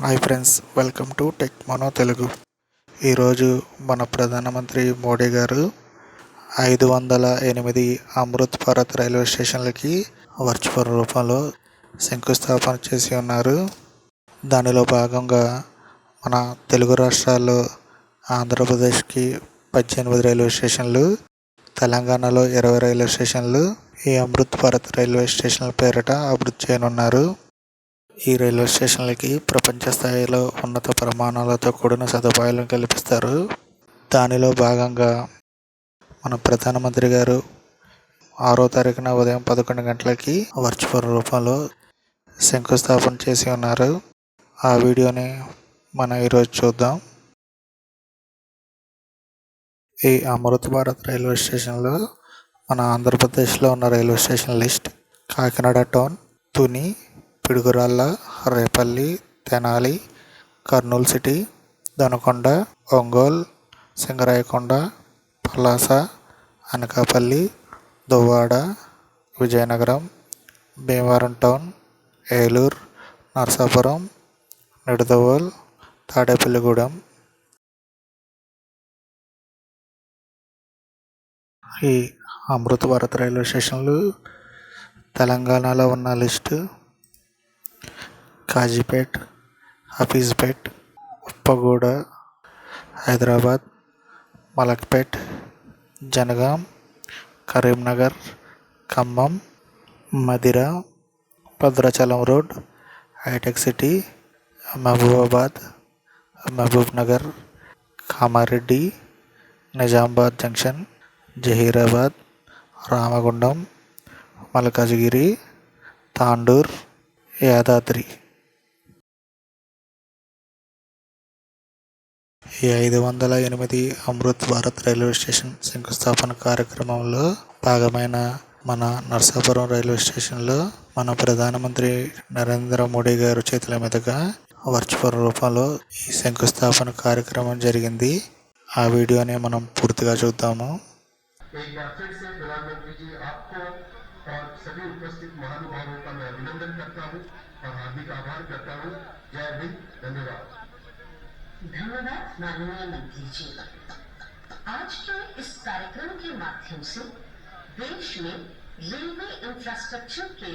Hi friends, welcome to tech Mano Telugu. ఈరోజు మన ప్రధానమంత్రి మోడీ గారు 508 అమృత్ భారత్ రైల్వే స్టేషన్లకి వర్చువల్ రూపంలో శంకుస్థాపన చేసి ఉన్నారు. దానిలో భాగంగా మన తెలుగు రాష్ట్రాల్లో ఆంధ్రప్రదేశ్కి 18 రైల్వే స్టేషన్లు, తెలంగాణలో 20 రైల్వే స్టేషన్లు ఈ అమృత్ భారత్ రైల్వే స్టేషన్ల పేరిట అభివృద్ధి చేయనున్నారు. ఈ రైల్వే స్టేషన్లకి ప్రపంచ స్థాయిలో ఉన్నత ప్రమాణాలతో కూడిన సదుపాయాలను కల్పిస్తారు. దానిలో భాగంగా మన ప్రధానమంత్రి గారు 6వ తారీఖున ఉదయం 11 గంటలకి వర్చువల్ రూపంలో శంకుస్థాపన చేసి ఉన్నారు. ఆ వీడియోని మనం ఈరోజు చూద్దాం. ఈ అమృత్ భారత్ రైల్వే స్టేషన్లో మన ఆంధ్రప్రదేశ్లో ఉన్న railway station list: Kakinada town, Tuni, Piduguralla, Repalle, Tenali, Kurnool city, Donakonda, Ongole, Singarayakonda, Palasa, Anakapalli, Duvvada, Vizianagaram, Bhimavaram town, Eluru, Narsapuram, Nidadavolu, Tadepalligudem. ఈ అమృత్ భారత్ రైల్వే స్టేషన్లు తెలంగాణలో ఉన్న list: Kazipet, Hafeezpet, Uppuguda, Hyderabad, Malakpet, Jangaon, Karimnagar, Khammam, Madhira, Bhadrachalam road, hitech city, Mahabubabad, Mahabubnagar, Kamareddy, Nizamabad junction, Zaheerabad, Ramagundam, Malkajgiri, Tandur, Yadadri. ఈ 508 అమృత్ భారత్ రైల్వే స్టేషన్ శంకుస్థాపన కార్యక్రమంలో భాగమైన మన నరసాపురం రైల్వే స్టేషన్లో మన ప్రధానమంత్రి నరేంద్ర మోడీ గారు చేతుల మీదుగా వర్చువల్ రూపంలో ఈ శంకుస్థాపన కార్యక్రమం జరిగింది. ఆ వీడియోని మనం పూర్తిగా చూద్దాము. और सभी उपस्थित महानुभावों का मैं अभिनंदन करता हूं और हार्दिक आभार करता हूं. जय हिंद. धन्यवाद. धन्यवाद माननीय मंत्री जी. आज के इस कार्यक्रम के माध्यम से देश में रेलवे इंफ्रास्ट्रक्चर के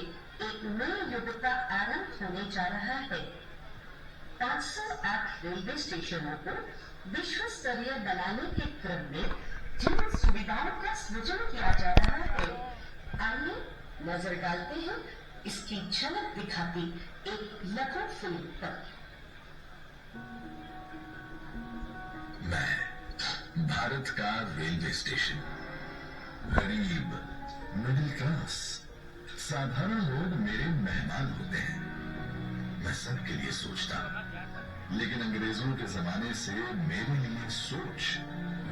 एक नए युग का आरंभ होने जा रहा है. 508 रेलवे स्टेशनों को विश्व स्तरीय बनाने के क्रम में जिन सुविधाओं का सृजन किया जा रहा है, आइए नजर डालते हैं इसकी झलक दिखाती एक लघु फिल्म पर. मैं भारत का रेलवे स्टेशन, गरीब, मिडिल क्लास, साधारण लोग मेरे मेहमान होते हैं. मैं सबके लिए सोचता हूं, लेकिन अंग्रेजों के जमाने से मेरे लिए सोच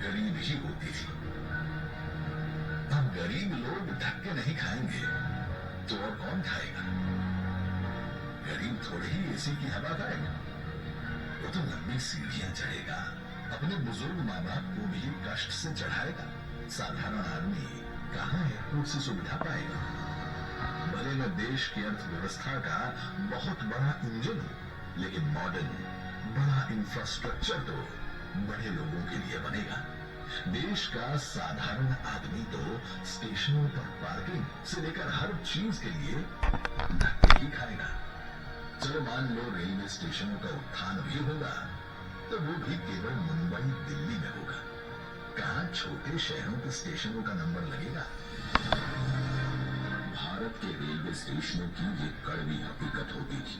गरीब ही होती थी. अब गरीब लोग धक्के नहीं खाएंगे तो और कौन खाएगा? गरीब थोड़े ही एसी की हवा खाएगा. वो तो लंबी सीढ़ियां चढ़ेगा, अपने बुजुर्ग माँ बाप को भी कष्ट से चढ़ाएगा. साधारण आदमी कहाँ एयरपोर्ट से सुविधा पाएगा? भले मैं देश की अर्थव्यवस्था का बहुत बड़ा इंजन हूं, लेकिन मॉडर्न बड़ा इंफ्रास्ट्रक्चर तो बड़े लोगों के लिए बनेगा. देश का साधारण आदमी तो स्टेशनों पर पार्किंग से लेकर हर चीज के लिए धक्के ही खाएगा. चलो मान लो रेलवे स्टेशनों का उत्थान भी होगा, तो वो भी केवल मुंबई दिल्ली में होगा. कहां छोटे शहरों के स्टेशनों का नंबर लगेगा? भारत के रेलवे स्टेशनों की ये कड़वी हकीकत होती थी,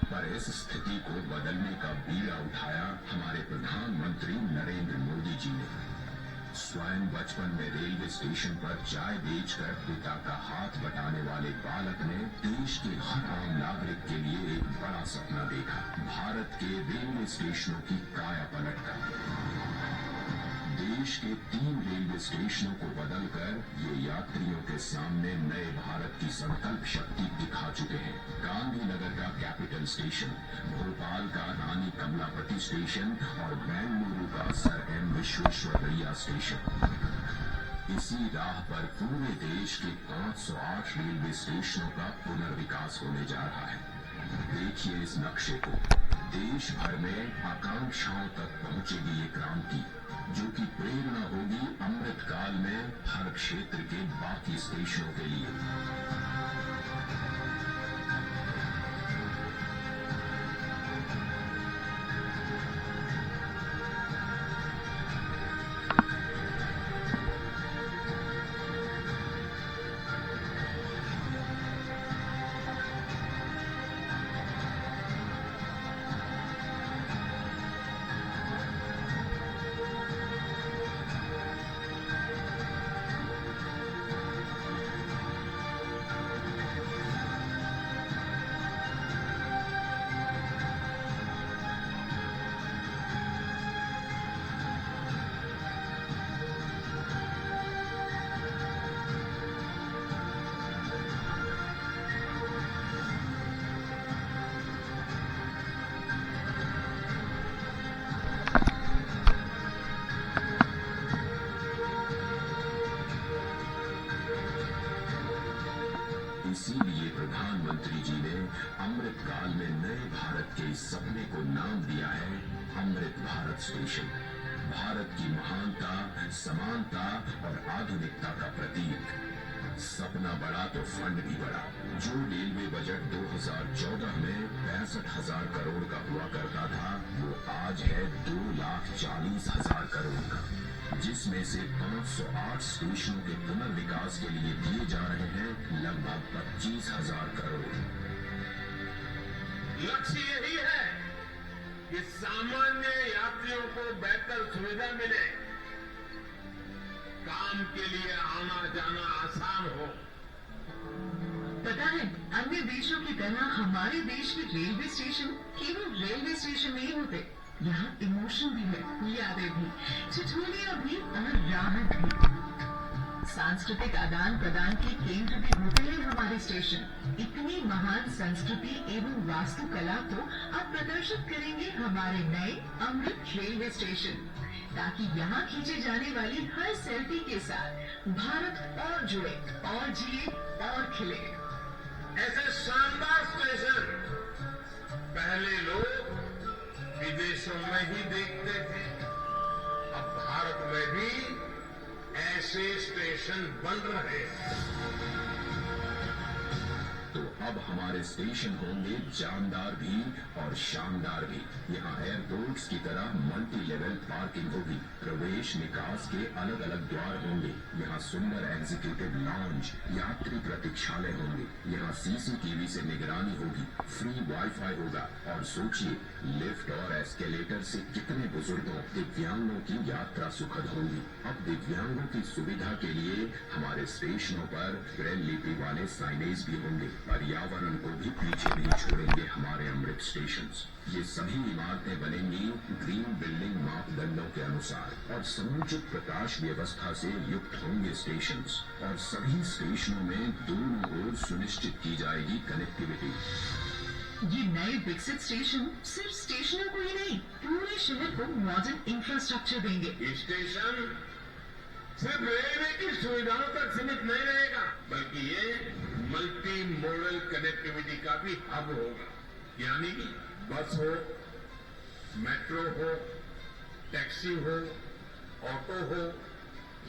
पर इस स्थिति को बदलने का बीड़ा उठाया हमारे प्रधानमंत्री नरेंद्र मोदी जी ने. स्वयं बचपन में रेलवे स्टेशन पर चाय बेचकर पिता का हाथ बटाने वाले बालक ने देश के हर आम नागरिक के लिए एक बड़ा सपना देखा: भारत के रेलवे स्टेशनों की काया पलट का. देश के 3 रेलवे स्टेशनों को बदलकर ये यात्रियों के सामने नए भारत की संकल्प शक्ति दिखा चुके हैं. गांधीनगर का कैपिटल स्टेशन, भोपाल का रानी कमलापति स्टेशन और बेंगलुरु का सर एम विश्वेश्वरैया स्टेशन. इसी राह पर पूरे देश के 508 रेलवे स्टेशनों का पुनर्विकास होने जा रहा है. देखिए इस नक्शे को. देश भर में आकांक्षाओं तक पहुंचेगी ये क्रांति, जो कि प्रेरणा होगी अमृत काल में हर क्षेत्र के बाकी स्टेशनों के लिए। इसीलिए प्रधानमंत्री जी ने अमृत काल में नए भारत के इस सपने को नाम दिया है अमृत भारत स्टेशन। भारत की महानता, समानता और आधुनिकता का प्रतीक। सपना बड़ा तो फंड भी बड़ा। जो रेलवे बजट 2014 में 65,000 करोड़ का हुआ करता था, वो आज है 2,40,000 करोड़ का, जिसमें से 508 स्टेशनों के पुनर्विकास के लिए दिए जा रहे हैं लगभग 25,000 करोड़। लक्ष्य यही है कि सामान्य यात्रियों को बेहतर सुविधा मिले, काम के लिए आना जाना आसान हो। पता है, अन्य देशों की तरह हमारे देश के रेलवे स्टेशन केवल रेलवे स्टेशन नहीं होते। यहाँ इमोशन भी है, यादें भी, ठिठुलियां भी और राहत भी। सांस्कृतिक आदान प्रदान के केंद्र भी होते हैं हमारे स्टेशन। इतनी महान संस्कृति एवं वास्तुकला को अब प्रदर्शित करेंगे हमारे नए अमृत रेलवे स्टेशन, ताकि यहाँ खींचे जाने वाली हर सेल्फी के साथ भारत और जुड़े और जिए और खिले। ऐसे शानदार स्टेशन पहले लोग विदेशों में ही देखते थे। अब भारत में भी ऐसे स्टेशन बन रहे हैं। तो अब हमारे स्टेशन होंगे जानदार भी और शानदार भी। यहाँ एयरपोर्ट्स की तरह मल्टी लेवल पार्किंग होगी। प्रवेश निकास के अलग अलग द्वार होंगे। यहाँ सुंदर एग्जीक्यूटिव लॉन्ज, यात्री प्रतीक्षालय होंगे। यहाँ सीसीटीवी से निगरानी होगी, फ्री वाईफाई होगा। और सोचिए, लिफ्ट और एस्केलेटर से कितने बुजुर्गों, दिव्यांगों की यात्रा सुखद होगी। अब दिव्यांगों की सुविधा के लिए हमारे स्टेशनों पर ब्रेल लिपि वाले साइनेज भी होंगे। पर्यावरण को भी पीछे नहीं छोड़ेंगे हमारे अमृत स्टेशंस। ये सभी इमारतें बनेंगी ग्रीन बिल्डिंग मापदंडों के अनुसार और समुचित प्रकाश व्यवस्था से युक्त होंगे स्टेशंस। और सभी स्टेशनों में दोनों ओर सुनिश्चित की जाएगी कनेक्टिविटी। ये नए विकसित स्टेशन सिर्फ स्टेशनों को ही नहीं, पूरे शहर को मॉडर्न इंफ्रास्ट्रक्चर देंगे। ये स्टेशन सिर्फ रेलवे की सुविधाओं तक सीमित नहीं रहेगा, बल्कि ये मल्टी मॉडल कनेक्टिविटी का भी हब होगा। यानी बस हो, मेट्रो हो, टैक्सी हो, ऑटो हो,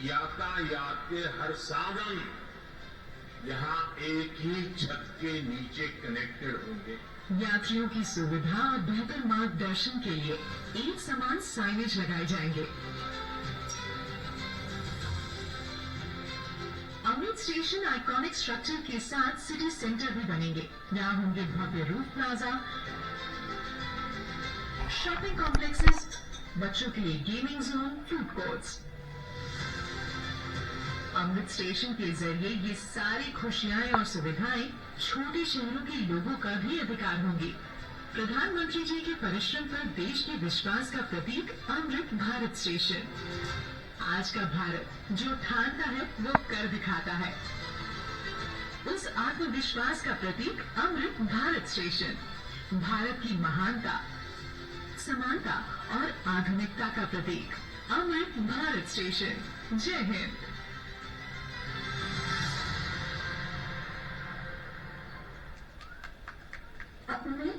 यातायात के हर साधन यहाँ एक ही छत के नीचे कनेक्टेड होंगे। यात्रियों की सुविधा और बेहतर मार्गदर्शन के लिए एक समान साइनेज लगाए जाएंगे। अमृत स्टेशन आइकॉनिक स्ट्रक्चर के साथ सिटी सेंटर भी बनेंगे। यहाँ होंगे भव्य रूफ प्लाजा, शॉपिंग कॉम्प्लेक्सेस, बच्चों के लिए गेमिंग जोन, फूड कोर्ट्स। अमृत स्टेशन के जरिए ये सारी खुशियां और सुविधाएं छोटे शहरों के लोगों का भी अधिकार होंगी। प्रधानमंत्री जी के परिश्रम पर देश के विश्वास का प्रतीक अमृत भारत स्टेशन। आज का भारत जो ठानता है वो कर दिखाता है। उस आत्मविश्वास का प्रतीक अमृत भारत स्टेशन। भारत की महानता, समानता और आधुनिकता का प्रतीक अमृत भारत स्टेशन। जय हिंद। अपने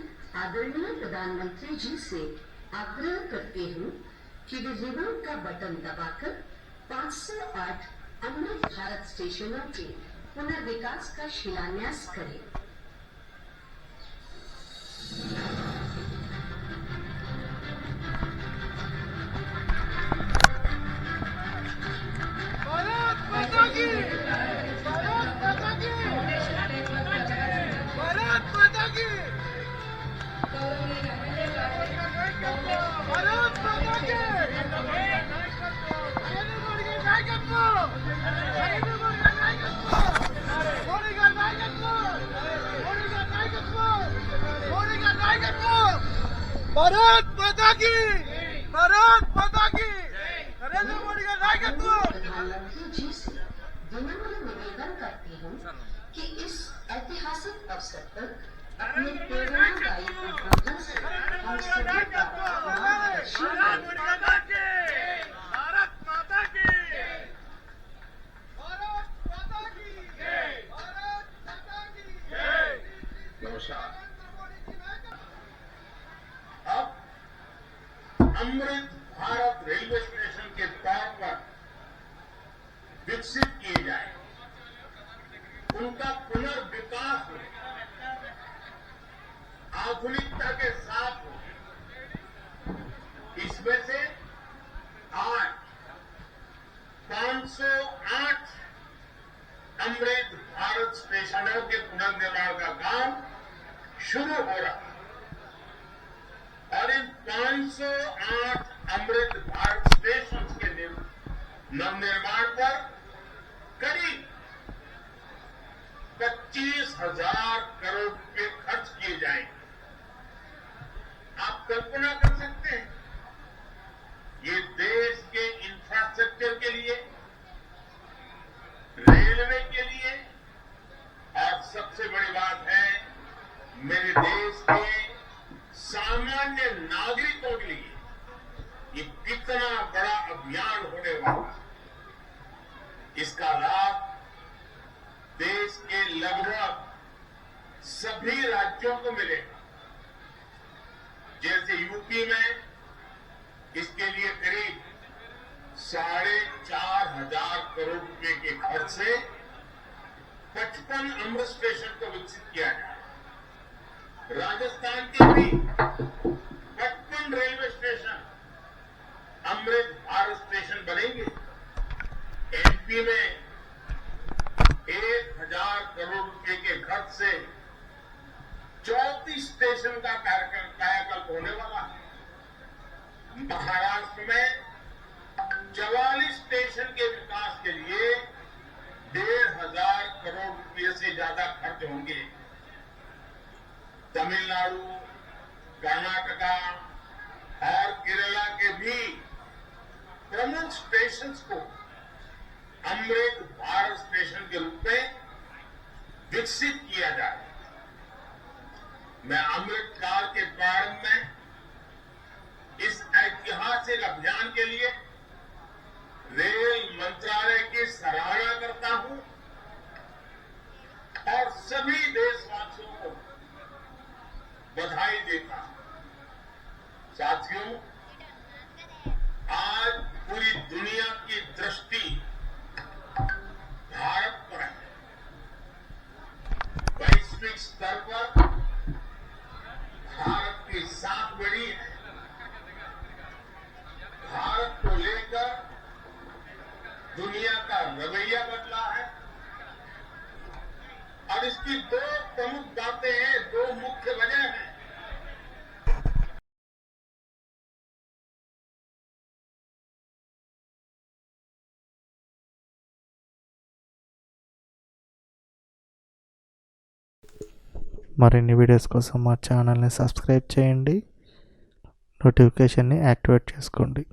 आदरणीय प्रधानमंत्री जी से आग्रह करती हूँ कि वे रिबन का बटन दबाकर 508 अमृत भारत स्टेशनों के पुनर्विकास का शिलान्यास करें। भारत माता की, भारत माता की, भारत माता की, भारत माता की, नरेंद्र मोदी का नायकत्व, नरेंद्र मोदी का नायकत्व, मोदी का नायकत्व, मोदी का नायकत्व, मोदी का नायकत्व, भारत माता की, भारत माता की, नरेंद्र मोदी का नायकत्व। प्रधानमंत्री जी से विनम्र निवेदन करती हूँ कि इस ऐतिहासिक अवसर पर अपने प्रेरणादायी उद्बोधन से हम सभी का मार्गदर्शन करें। भारत माता की, भारत माता की, भारत माता की, नमस्कार। अब अमृत भारत रेलवे स्टेशन के तौर पर विकसित किए जाए, उनका पुनर्विकास हो, आधुनिकता के साथ हो। इसमें से आज 508 अमृत भारत स्टेशनों के पुनर्निर्माण का काम शुरू हो रहा है और इन 508 अमृत भारत स्टेशन के नवनिर्माण पर करीब 25,000 करोड़ रुपए खर्च किए जाएंगे। आप कल्पना कर सकते हैं, ये देश के इंफ्रास्ट्रक्चर के लिए, रेलवे के लिए और सबसे बड़ी बात है मेरे देश के सामान्य नागरिकों के लिए ये कितना बड़ा अभियान होने वाला है। इसका लाभ देश के लगभग सभी राज्यों को मिलेगा। जैसे यूपी में इसके लिए करीब 4,500 करोड़ रुपए के खर्च से 55 अमृत स्टेशन को विकसित किया जाए। राजस्थान के भी 55 railway station Amrit Bharat station बनेंगे। एमपी में 1,000 करोड़ रुपए के खर्च से 34 स्टेशन का कायाकल्प होने वाला है। महाराष्ट्र में 44 स्टेशन के विकास के लिए 1,500 करोड़ रुपए से ज्यादा खर्च होंगे। तमिलनाडु, कर्नाटका और केरला के भी प्रमुख स्टेशन को अमृत भारत स्टेशन के रूप में विकसित किया जाए। मैं अमृत काल के प्रारंभ में इस ऐतिहासिक अभियान के लिए रेल मंत्रालय की सराहना करता हूं और सभी देशवासियों को बधाई देता हूं। साथियों, आज पूरी दुनिया की दृष्टि भारत पर है। वैश्विक स्तर पर भारत की साख बढ़ी है। भारत को लेकर दुनिया का रवैया बदला है और इसकी दो प्रमुख बातें हैं, दो मुख्य वजह हैं। మరిన్ని వీడియోస్ కోసం మా ఛానల్ని సబ్స్క్రైబ్ చేయండి, నోటిఫికేషన్ని యాక్టివేట్ చేసుకోండి.